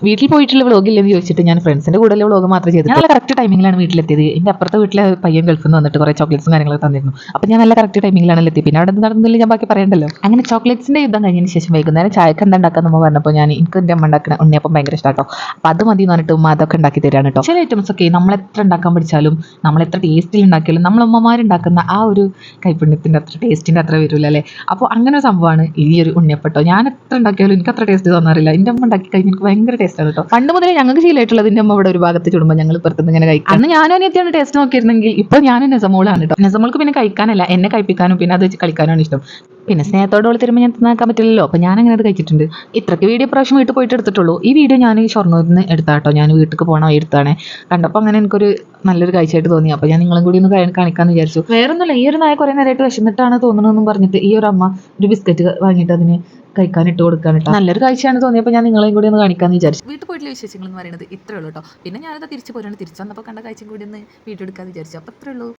വീട്ടിൽ പോയിട്ടുള്ള വ്ളോഗില്ലെന്ന് ചോദിച്ചിട്ട് ഞാൻ ഫ്രണ്ട്സിന്റെ കൂടെ വ്ളോഗ് മാത്രമേ ചെയ്തു. ഞാൻ നല്ല കറക്റ്റ് ടൈമിംഗിലാണ് വീട്ടിലെത്തിയത്. എൻ്റെ അപ്പുറത്തെ വീട്ടിലെ പയ്യൻ ഗൾഫിൽ നിന്ന് വന്നിട്ട് കുറേ ചോക്ലേറ്റ്സും കാര്യങ്ങളൊക്കെ തന്നിരുന്നു. അപ്പോൾ ഞാൻ നല്ല കറക്റ്റ് ടൈമിംഗിലാണ് എത്തി. പിന്നെ അവിടെ നടന്നില്ല ഞാൻ ബാക്കി പറയണ്ടല്ലോ. അങ്ങനെ ചോക്ലേറ്റ്സിന്റെ യുദ്ധം കഴിഞ്ഞതിന് ശേഷം വൈകുന്നേരം ചായക്ക് എന്താ ഉണ്ടാക്കാന്ന് നമ്മൾ പറഞ്ഞപ്പോൾ എനിക്ക് എൻ്റെ അമ്മ ഉണ്ടാക്കുന്ന ഉണ്ണിയപ്പം ഭയങ്കര ഇഷ്ടമാട്ടോ. അപ്പോൾ അത് മതി എന്ന് പറഞ്ഞിട്ട് ഉമ്മ അതൊക്കെ ഉണ്ടാക്കി തരാണ് കേട്ടോ. ചില ഐറ്റംസ് ഒക്കെ നമ്മൾ എത്ര ഉണ്ടാക്കാൻ പഠിച്ചാലും നമ്മൾ എത്ര ടേസ്റ്റിൽ ഉണ്ടാക്കിയാലും നമ്മൾ അമ്മമാരുണ്ടാക്കുന്ന ആ ഒരു കൈപ്പുണ്യത്തിൻ്റെ അത്ര ടേസ്റ്റിൻ്റെ അത്ര വരില്ല അല്ലേ. അപ്പോൾ അങ്ങനെ ഒരു സംഭവമാണ് ഈ ഒരു ഉണ്ണിയപ്പട്ടോ. ഞാൻ എത്ര ഉണ്ടാക്കിയാലും എനിക്ക് അത്ര ടേസ്റ്റ് തോന്നാറില്ല. എൻ്റെ അമ്മ ഉണ്ടാക്കി കഴിഞ്ഞാൽ എനിക്ക് ഭയങ്കര ടേസ്റ്റാണ് കേട്ടോ. പണ്ട് മുതലേ ഞങ്ങൾക്ക് ശീലമായിട്ടുള്ളത് എൻ്റെ അമ്മ ഇവിടെ ഒരു ഭാഗത്ത് ചുടുമ്പോൾ ഞങ്ങൾ പുറത്തുനിന്ന് ഇങ്ങനെ കഴിക്കും. അന്ന് ഞാനും അനിയത്തിയാണ് ടേസ്റ്റ് നോക്കിയിരുന്നെങ്കിൽ ഇപ്പോൾ ഞാനും നെസമോളാണ് കേട്ടോ. നെസമോൾക്ക് പിന്നെ കഴിക്കാനല്ല എന്നെ കഴിപ്പിക്കാനും പിന്നെ അത് വെച്ച് കളിക്കാനാണ് ഇഷ്ടം. പിന്നെ സ്നേഹത്തോടെ തരുമ്പോൾ ഞാൻ തിന്നാക്കാൻ പറ്റില്ലല്ലോ. അപ്പോൾ ഞാൻ അങ്ങനെ അത് കഴിച്ചിട്ടുണ്ട്. ഇത്രയ്ക്ക് വീഡിയോ പ്രാവശ്യം വീട്ടിൽ പോയിട്ട് എടുത്തിട്ടുള്ളൂ. ഈ വീഡിയോ ഞാൻ ഷൊർണൂരിൽ നിന്ന് എടുത്താട്ടോ. ഞാൻ വീട്ടിൽ പോകണ എടുത്താണ്. കണ്ടപ്പോൾ അങ്ങനെ എനിക്കൊരു നല്ലൊരു കാഴ്ചയായിട്ട് തോന്നി. അപ്പോൾ ഞാൻ നിങ്ങളും കൂടി ഒന്ന് കാണിക്കാമെന്ന് വിചാരിച്ചു. വേറൊന്നുമില്ല, ഈ ഒരു നായ കുറേ നേരമായിട്ട് വിശന്നിട്ടാണ് തോന്നുന്നതെന്നും പറഞ്ഞിട്ട് ഈ ഒരു അമ്മ ഒരു ബിസ്ക്കറ്റ് വാങ്ങിയിട്ട് അതിന് കഴിക്കാൻ ഇട്ട് കൊടുക്കാനിട്ട് നല്ലൊരു കാഴ്ചയാണ് തോന്നിയപ്പോൾ ഞാൻ നിങ്ങളെയും കൂടി ഒന്ന് കാണിക്കാമെന്ന് വിചാരിച്ചു. വീട്ടിൽ പോയിട്ടുള്ള വിശേഷങ്ങൾ എന്ന് പറയുന്നത് ഇത്രേ ഉള്ളൂ കേട്ടോ. പിന്നെ ഞാനത് തിരിച്ചു പോരാണ്. തിരിച്ചു വന്നപ്പോൾ കണ്ട കാഴ്ചയും കൂടി ഒന്ന് വീഡിയോ എടുക്കാമെന്ന് വിചാരിച്ചു. അപ്പോൾ ഇത്രേ ഉള്ളൂ.